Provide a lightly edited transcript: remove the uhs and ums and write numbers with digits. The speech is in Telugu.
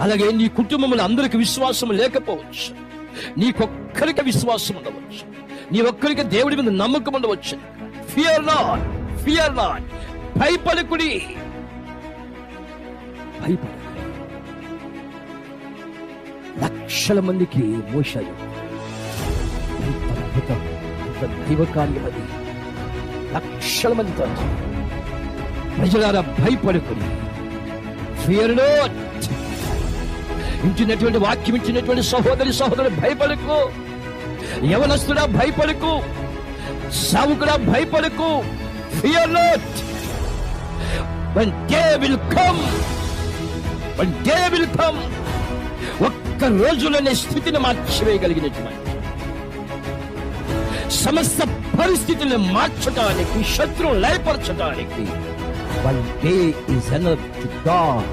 అలాగే నీ కుటుంబంలో అందరికి విశ్వాసం లేకపోవచ్చు, నీకొక్కరికి విశ్వాసం ఉండవచ్చు, నీ ఒక్కరికి దేవుడి మీద నమ్మకం ఉండవచ్చు. ఫియర్ నాట్, ఫియర్ నాట్, భయపడకుడి, భయపడకుడి. లక్షల మందికి మోషాయు అద్భుతం, దైవ కార్యం అది. లక్షల మందితో ప్రజలారా భయపడుకుని, ఫియర్ నాట్. ఇంచినటువంటి వాక్యం ఇచ్చినటువంటి సహోదరుడు భయపడకు, యవనస్తుడా భయపడకు, సావుకుడా భయపడకు. Fear not. when day will come, when day will come, ఒక్క రోజులోనే స్థితిని మార్చివేయగలిగినటువంటి, సమస్త పరిస్థితులను మార్చడానికి, శత్రువు లయపరచడానికి one day is enough to God.